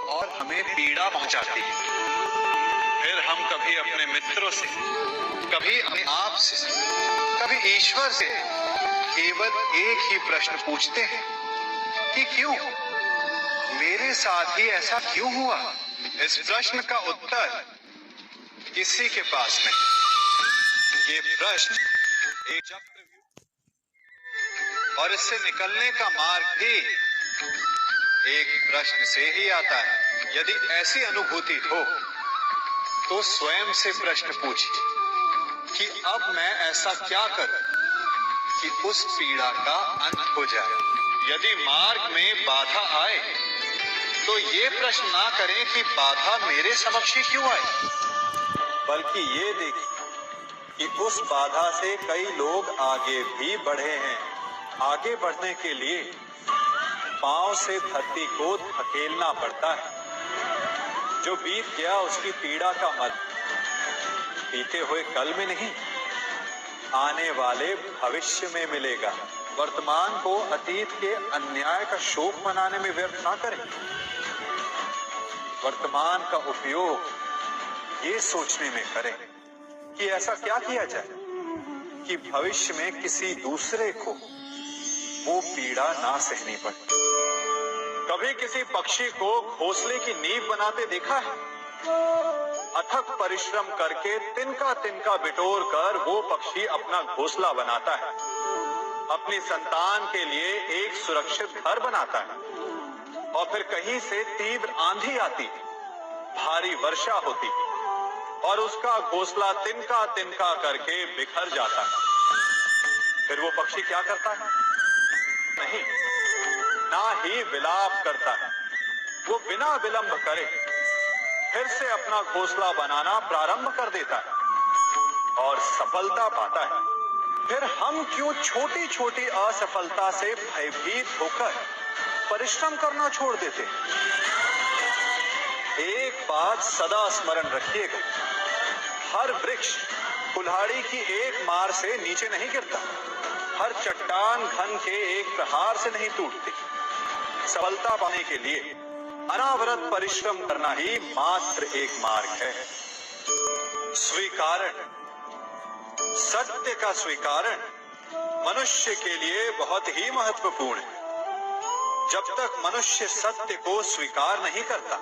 और हमें पीड़ा पहुंचाती है। फिर हम कभी अपने मित्रों से, कभी अपने आप से, कभी ईश्वर से केवल एक ही प्रश्न पूछते हैं कि क्यों, मेरे साथ ही ऐसा क्यों हुआ। इस प्रश्न का उत्तर किसी के पास नहीं। ये प्रश्न एक चक्रव्यूह, और इससे निकलने का मार्ग भी एक प्रश्न से ही आता है। यदि ऐसी अनुभूति हो तो स्वयं से प्रश्न पूछिए कि अब मैं ऐसा क्या करूं कि उस पीड़ा का अंत हो जाए। यदि मार्ग में बाधा आए तो ये प्रश्न ना करें कि बाधा मेरे समक्ष ही क्यों आई, बल्कि ये देखें कि उस बाधा से कई लोग आगे भी बढ़े हैं। आगे बढ़ने के लिए पांव से धरती को धकेलना पड़ता है। जो बीत गया उसकी पीड़ा का मत बीते हुए कल में नहीं, आने वाले भविष्य में मिलेगा। वर्तमान को अतीत के अन्याय का शोक मनाने में व्यर्थ ना करें। वर्तमान का उपयोग ये सोचने में करें कि ऐसा क्या किया जाए कि भविष्य में किसी दूसरे को वो पीड़ा ना सहनी पड़े। कभी किसी पक्षी को घोंसले की नींव बनाते देखा है? अथक परिश्रम करके तिनका तिनका बिटोर कर वो पक्षी अपना घोंसला बनाता है, अपनी संतान के लिए एक सुरक्षित घर बनाता है। और फिर कहीं से तीव्र आंधी आती, भारी वर्षा होती और उसका घोंसला तिनका तिनका करके बिखर जाता है। फिर वो पक्षी क्या करता है? नहीं, ना ही विलाप करता है। वो बिना विलंब करे फिर से अपना घोंसला बनाना प्रारंभ कर देता है और सफलता पाता है। फिर हम क्यों छोटी छोटी असफलता से भयभीत होकर परिश्रम करना छोड़ देते हैं? एक बात सदा स्मरण रखिएगा, हर वृक्ष कुल्हाड़ी की एक मार से नीचे नहीं गिरता, हर चट्टान घन के एक प्रहार से नहीं टूटती। सफलता पाने के लिए अनावरत परिश्रम करना ही मात्र एक मार्ग है। स्वीकारण, सत्य का स्वीकारण मनुष्य के लिए बहुत ही महत्वपूर्ण है। जब तक मनुष्य सत्य को स्वीकार नहीं करता,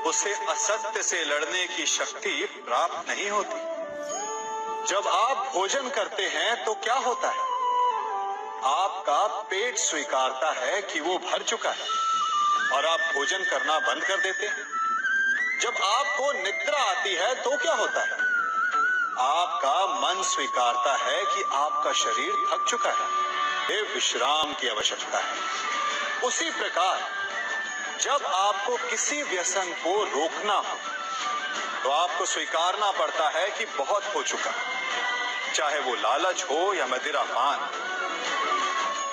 उसे असत्य से लड़ने की शक्ति प्राप्त नहीं होती। जब आप भोजन करते हैं तो क्या होता है? आपका पेट स्वीकारता है कि वो भर चुका है और आप भोजन करना बंद कर देते हैं। जब आपको निद्रा आती है तो क्या होता है? आपका मन स्वीकारता है कि आपका शरीर थक चुका है, ये विश्राम की आवश्यकता है। उसी प्रकार जब आपको किसी व्यसन को रोकना हो तो आपको स्वीकारना पड़ता है कि बहुत हो चुका, चाहे वो लालच हो या मदिरापान।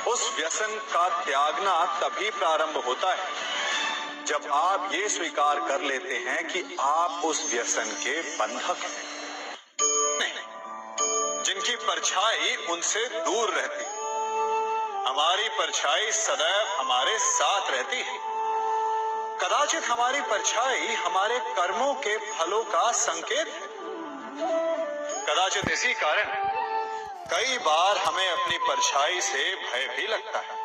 उस व्यसन का त्यागना तभी प्रारंभ होता है जब आप ये स्वीकार कर लेते हैं कि आप उस व्यसन के बंधक हैं। नहीं, जिनकी परछाई उनसे दूर रहती, हमारी परछाई सदैव हमारे साथ रहती है। कदाचित हमारी परछाई हमारे कर्मों के फलों का संकेत है। कदाचित इसी कारण कई बार हमें अपनी परछाई से भय भी लगता है,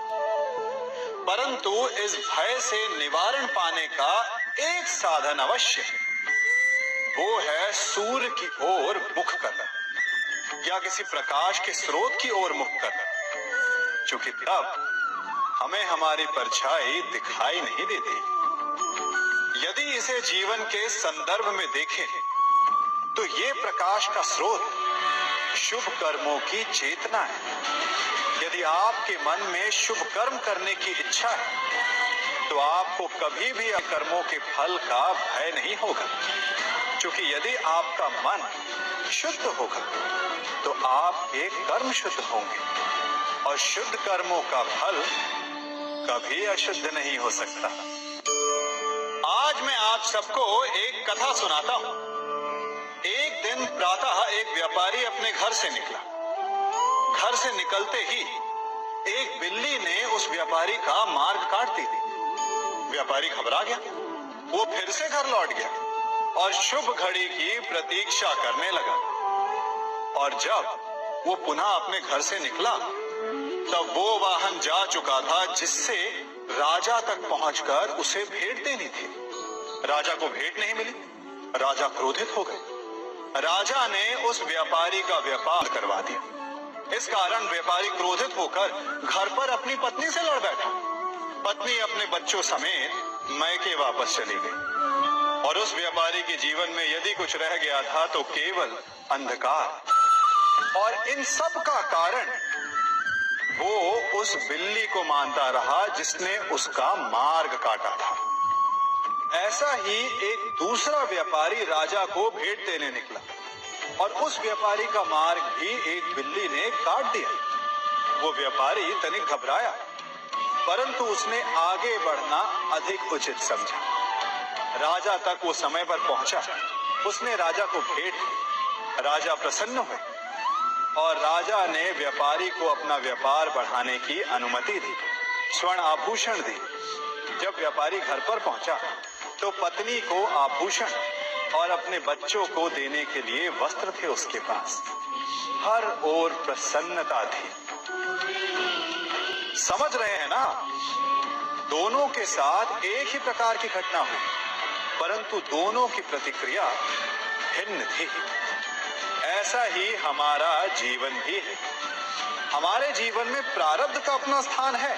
परंतु इस भय से निवारण पाने का एक साधन अवश्य है। वो है सूर्य की ओर मुख करना या किसी प्रकाश के स्रोत की ओर मुख करना, क्योंकि तब हमें हमारी परछाई दिखाई नहीं देती। यदि इसे जीवन के संदर्भ में देखें तो ये प्रकाश का स्रोत शुभ कर्मों की चेतना है। यदि आपके मन में शुभ कर्म करने की इच्छा है तो आपको कभी भी कर्मों के फल का भय नहीं होगा, क्योंकि यदि आपका मन शुद्ध होगा तो आपके कर्म शुद्ध होंगे और शुद्ध कर्मों का फल कभी अशुद्ध नहीं हो सकता। आज मैं आप सबको एक कथा सुनाता हूं। एक दिन प्रातः एक व्यापारी अपने घर से निकला। घर से निकलते ही एक बिल्ली ने उस व्यापारी का मार्ग काट दी। व्यापारी घबरा गया वो फिर से घर लौट गया और शुभ घड़ी की प्रतीक्षा करने लगा। और जब वो पुनः अपने घर से निकला तब वो वाहन जा चुका था जिससे राजा तक पहुंचकर उसे भेंट देनी थी। राजा को भेंट नहीं मिली। राजा क्रोधित हो गए। राजा ने उस व्यापारी का व्यापार करवा दिया। इस कारण व्यापारी क्रोधित होकर घर पर अपनी पत्नी से लड़ बैठा। पत्नी अपने बच्चों समेत मैके वापस चली गई और उस व्यापारी के जीवन में यदि कुछ रह गया था तो केवल अंधकार। और इन सब का कारण वो उस बिल्ली को मानता रहा जिसने उसका मार्ग काटा था। ऐसा ही एक दूसरा व्यापारी राजा को भेंट देने निकला और उस व्यापारी का मार्ग भी एक बिल्ली ने काट दिया। वो व्यापारी तनिक घबराया, परंतु उसने आगे बढ़ना अधिक उचित समझा। राजा तक वो समय पर पहुंचा। उसने राजा को भेंट दी। राजा प्रसन्न हुए और राजा ने व्यापारी को अपना व्यापार बढ़ाने की अनुमति दी, स्वर्ण आभूषण दी। जब व्यापारी घर पर पहुंचा तो पत्नी को आभूषण और अपने बच्चों को देने के लिए वस्त्र थे उसके पास। हर ओर प्रसन्नता थी। समझ रहे हैं ना? दोनों के साथ एक ही प्रकार की घटना हुई, परंतु दोनों की प्रतिक्रिया भिन्न थी। ऐसा ही हमारा जीवन भी है। हमारे जीवन में प्रारब्ध का अपना स्थान है,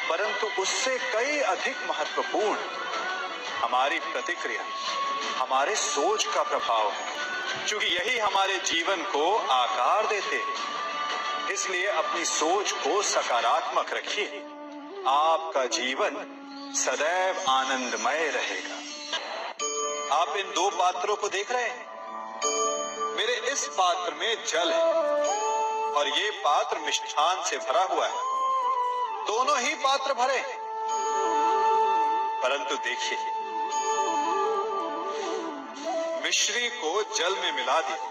परंतु उससे कई अधिक महत्वपूर्ण हमारी प्रतिक्रिया, हमारे सोच का प्रभाव है, क्योंकि यही हमारे जीवन को आकार देते हैं। इसलिए अपनी सोच को सकारात्मक रखिए। आपका जीवन सदैव आनंदमय रहेगा। आप इन दो पात्रों को देख रहे हैं। मेरे इस पात्र में जल है और ये पात्र मिष्ठान से भरा हुआ है। दोनों ही पात्र भरे हैं, परंतु देखिए, मिश्री को जल में मिला दिया।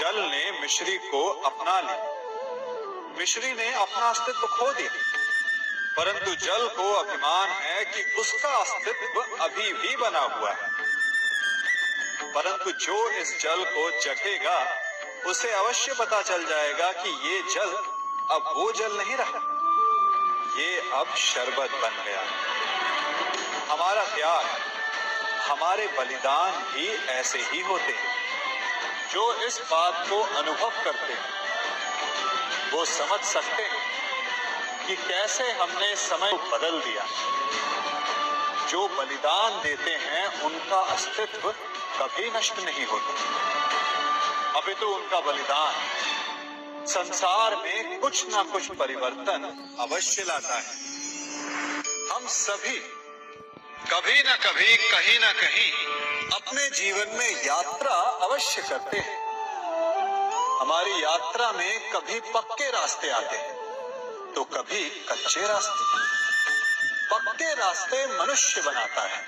जल ने मिश्री को अपना लिया। मिश्री ने अपना अस्तित्व खो दिया, परंतु जल को अभिमान है कि उसका अस्तित्व अभी भी बना हुआ है। परंतु जो इस जल को चखेगा उसे अवश्य पता चल जाएगा कि ये जल अब वो जल नहीं रहा, ये अब शरबत बन गया। हमारा त्याग, हमारे बलिदान भी ऐसे ही होते हैं। जो इस बात को अनुभव करते हैं वो समझ सकते हैं कि कैसे हमने समय को बदल दिया। जो बलिदान देते हैं उनका अस्तित्व कभी नष्ट नहीं होता, अपितु उनका बलिदान संसार में कुछ ना कुछ परिवर्तन अवश्य लाता है। हम सभी कभी न कभी, कहीं न कहीं अपने जीवन में यात्रा अवश्य करते हैं। हमारी यात्रा में कभी पक्के रास्ते आते हैं तो कभी कच्चे रास्ते। पक्के रास्ते मनुष्य बनाता है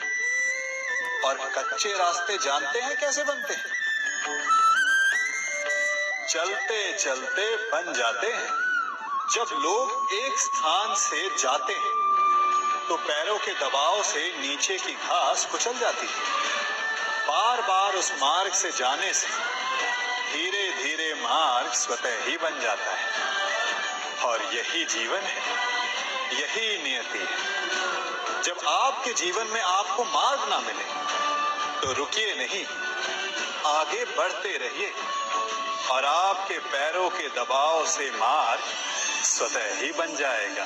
और कच्चे रास्ते जानते हैं कैसे बनते हैं? चलते चलते बन जाते हैं। जब लोग एक स्थान से जाते हैं तो पैरों के दबाव से नीचे की घास कुचल जाती है। बार बार उस मार्ग से जाने से धीरे धीरे मार्ग स्वतः ही बन जाता है। और यही जीवन है, यही नियति है। जब आपके जीवन में आपको मार्ग ना मिले तो रुकिए नहीं, आगे बढ़ते रहिए और आपके पैरों के दबाव से मार्ग स्वतः ही बन जाएगा।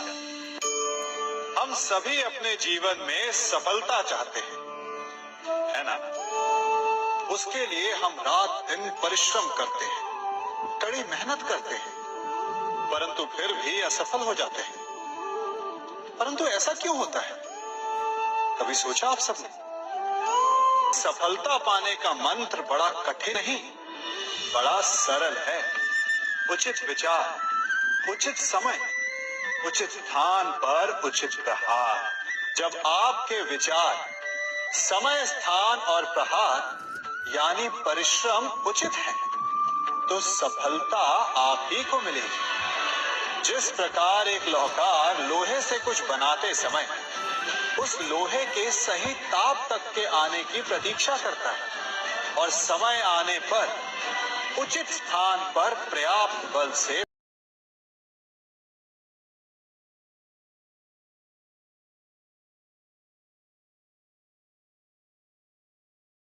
हम सभी अपने जीवन में सफलता चाहते हैं, है ना? उसके लिए हम रात दिन परिश्रम करते हैं, कड़ी मेहनत करते हैं, परंतु फिर भी असफल हो जाते हैं। परंतु ऐसा क्यों होता है? कभी सोचा आप सबने? सफलता पाने का मंत्र बड़ा कठिन नहीं, बड़ा सरल है। उचित विचार, उचित समय, उचित स्थान पर उचित प्रहार। जब आपके विचार, समय, स्थान और प्रहार यानी परिश्रम उचित है तो सफलता आप ही को मिलेगी। जिस प्रकार एक लोहार लोहे से कुछ बनाते समय उस लोहे के सही ताप तक के आने की प्रतीक्षा करता है और समय आने पर उचित स्थान पर पर्याप्त बल से